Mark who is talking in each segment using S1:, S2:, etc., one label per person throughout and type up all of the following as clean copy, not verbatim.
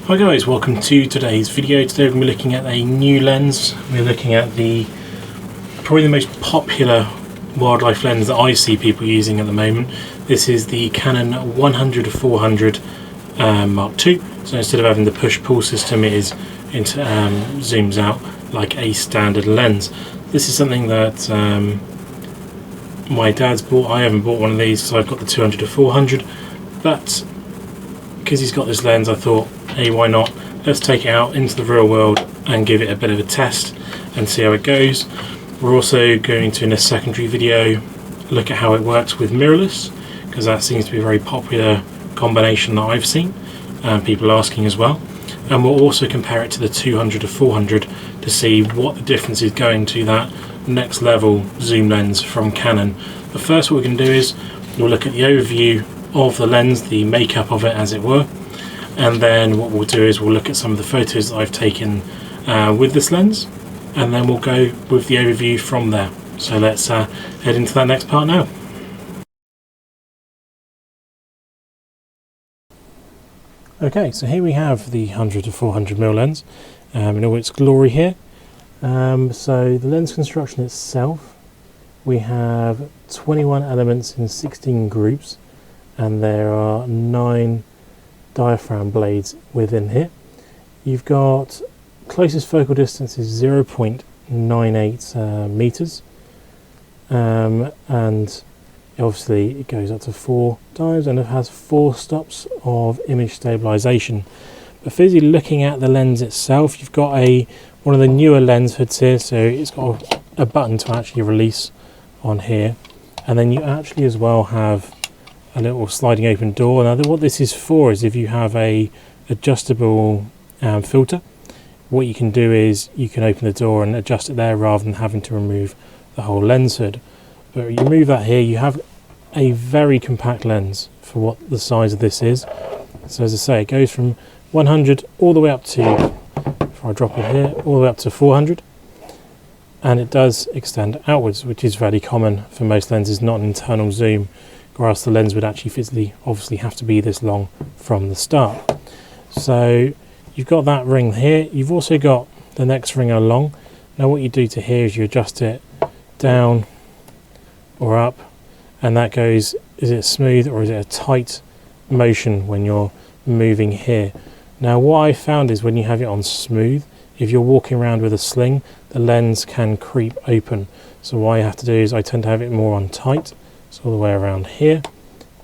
S1: Hi guys, welcome to today's video. Today we're going to be looking at a new lens. We're looking at probably the most popular wildlife lens that I see people using at the moment. This is the Canon 100-400 Mark II. So instead of having the push-pull system, it zooms out like a standard lens. This is something that my dad's bought. I haven't bought one of these, so I've got the 200-400, but because he's got this lens, I thought, hey, why not? Let's take it out into the real world and give it a bit of a test and see how it goes. We're also going to, in a secondary video, look at how it works with mirrorless, because that seems to be a very popular combination that I've seen, and people asking as well. And we'll also compare it to the 200-400 to see what the difference is going to that next level zoom lens from Canon. But first, what we're going to do is we'll look at the overview of the lens, the makeup of it as it were, and then what we'll do is we'll look at some of the photos that I've taken with this lens, and then we'll go with the overview from there. So let's head into that next part now. Okay, so here we have the 100-400mm lens in all its glory here. So the lens construction itself, we have 21 elements in 16 groups, and there are 9 diaphragm blades within here. You've got closest focal distance is 0.98 meters, and obviously it goes up to 4 times, and it has 4 stops of image stabilization. But physically looking at the lens itself, you've got one of the newer lens hoods here, so it's got a button to actually release on here, and then you actually as well have a little sliding open door. Now what this is for is if you have a adjustable filter, what you can do is you can open the door and adjust it there rather than having to remove the whole lens hood. But you remove that here, you have a very compact lens for what the size of this is. So as I say, it goes from 100 all the way up to, if I drop it here, all the way up to 400, and it does extend outwards, which is very common for most lenses, not an internal zoom, whereas the lens would actually physically obviously have to be this long from the start. So you've got that ring here. You've also got the next ring along. Now what you do to here is you adjust it down or up, and that goes, is it smooth or is it a tight motion when you're moving here. Now what I found is when you have it on smooth, if you're walking around with a sling, the lens can creep open. So what I have to do is I tend to have it more on tight, so all the way around here,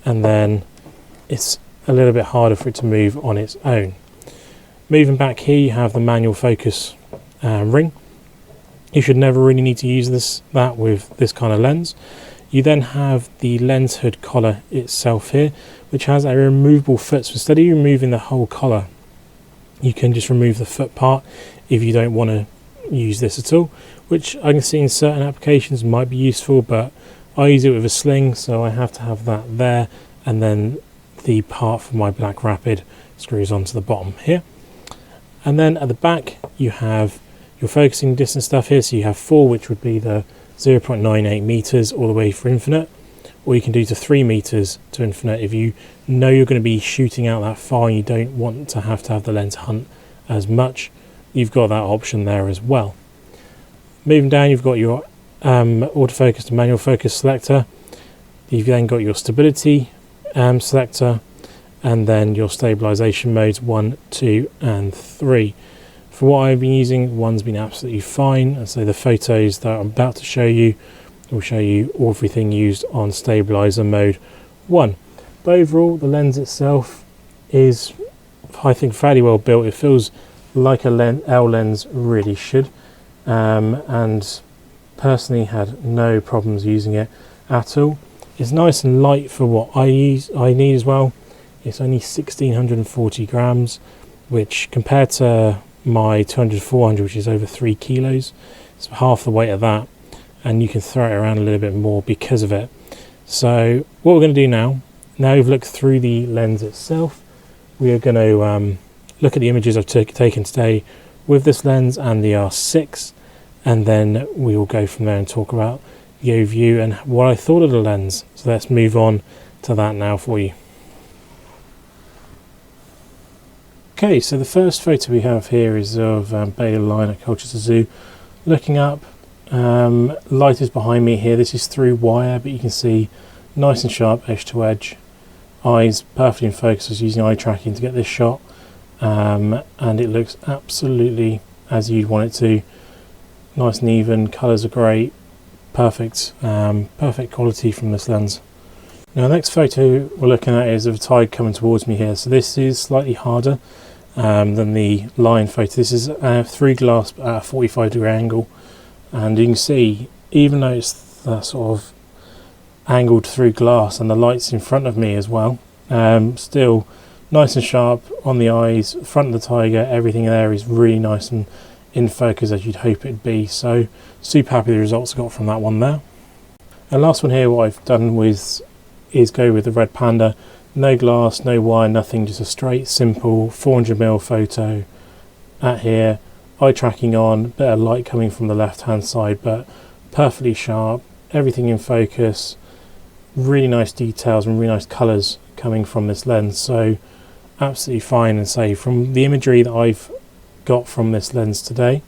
S1: and then it's a little bit harder for it to move on its own. Moving back here, you have the manual focus ring. You should never really need to use that with this kind of lens. You then have the lens hood collar itself here, which has a removable foot. So instead of removing the whole collar, you can just remove the foot part if you don't want to use this at all, which I can see in certain applications might be useful, but I use it with a sling, so I have to have that there, and then the part for my Black Rapid screws onto the bottom here. And then at the back you have your focusing distance stuff here, so you have 4, which would be the 0.98 meters all the way for infinite, or you can do to 3 meters to infinite if you know you're going to be shooting out that far and you don't want to have the lens hunt as much. You've got that option there as well. Moving down, you've got your autofocus to manual focus selector. You've then got your stability selector, and then your stabilization modes 1, 2 and 3. For what I've been using, 1's been absolutely fine, and so the photos that I'm about to show you will show you everything used on stabilizer mode 1. But overall, the lens itself is, I think, fairly well built. It feels like a L lens really should, and personally had no problems using it at all. It's nice and light for what I need as well. It's only 1640 grams, which compared to my 200-400, which is over 3 kilos, it's half the weight of that, and you can throw it around a little bit more because of it. So what we're going to do now we've looked through the lens itself, we are going to look at the images I've taken today with this lens and the R6, and then we will go from there and talk about the overview and what I thought of the lens. So let's move on to that now for you. Okay, so the first photo we have here is of Bailey Line at Colchester Zoo. Looking up, light is behind me here. This is through wire, but you can see nice and sharp edge to edge. Eyes perfectly in focus. I was using eye tracking to get this shot, and it looks absolutely as you'd want it to. Nice and even, colours are great, perfect quality from this lens. Now the next photo we're looking at is of a tide coming towards me here. So this is slightly harder than the line photo. This is through glass but at a 45-degree angle, and you can see, even though it's sort of angled through glass and the light's in front of me as well, still nice and sharp on the eyes, front of the tiger, everything there is really nice and in focus as you'd hope it'd be. So super happy with the results I got from that one there. And last one here, what I've done is go with the red panda. No glass, no wire, nothing, just a straight simple 400mm photo at here, eye tracking on, bit of light coming from the left hand side, but perfectly sharp, everything in focus, really nice details and really nice colours coming from this lens. So absolutely fine, and say from the imagery that I've got from this lens today,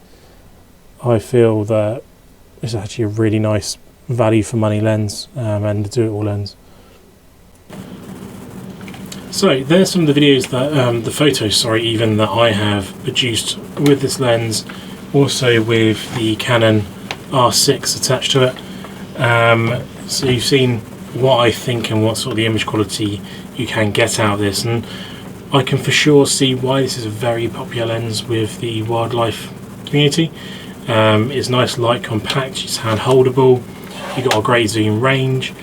S1: I feel that it's actually a really nice value for money lens and a do-it-all lens. So there's some of the videos that the photos even that I have produced with this lens, also with the Canon R6 attached to it. So you've seen what I think and what sort of the image quality you can get out of this, and I can for sure see why this is a very popular lens with the wildlife community. It's nice, light, compact, it's hand holdable, you've got a great zoom range,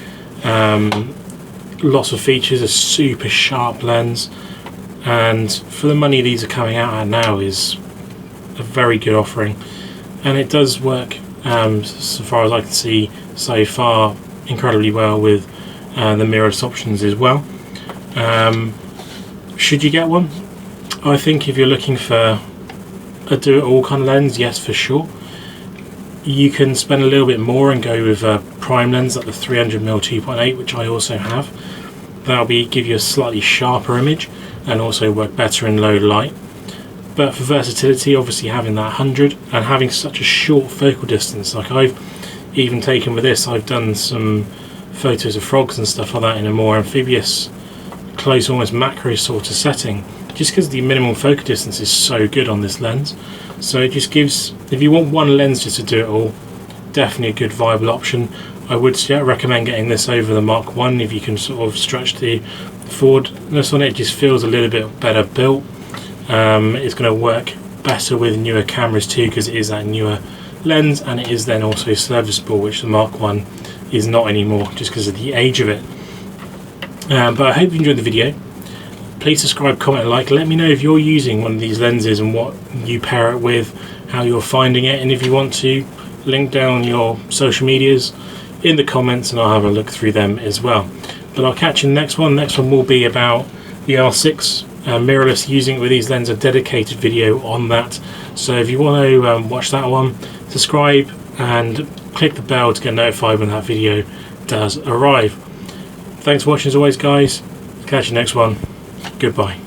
S1: lots of features, a super sharp lens, and for the money these are coming out at now is a very good offering, and it does work so far as I can see so far incredibly well with the mirrorless options as well. Should you get one? I think if you're looking for a do-it-all kind of lens, yes, for sure. You can spend a little bit more and go with a prime lens like the 300mm 2.8, which I also have. That'll give you a slightly sharper image and also work better in low light. But for versatility, obviously having that 100 and having such a short focal distance, like I've even taken with this, I've done some photos of frogs and stuff like that in a more amphibious, close, almost macro sort of setting, just because the minimum focal distance is so good on this lens. So it just gives, if you want one lens just to do it all, definitely a good viable option. I would recommend getting this over the Mark 1 if you can sort of stretch the forwardness on it. It just feels a little bit better built. It's going to work better with newer cameras too, because it is that newer lens, and it is then also serviceable, which the Mark 1 is not anymore just because of the age of it. But I hope you enjoyed the video. Please subscribe, comment, like. Let me know if you're using one of these lenses and what you pair it with, how you're finding it, and if you want to, link down your social medias in the comments and I'll have a look through them as well. But I'll catch you in the next one. Next one will be about the R6 mirrorless, using it with these lenses, a dedicated video on that. So if you want to watch that one, subscribe and click the bell to get notified when that video does arrive. Thanks for watching as always, guys. Catch you next one. Goodbye.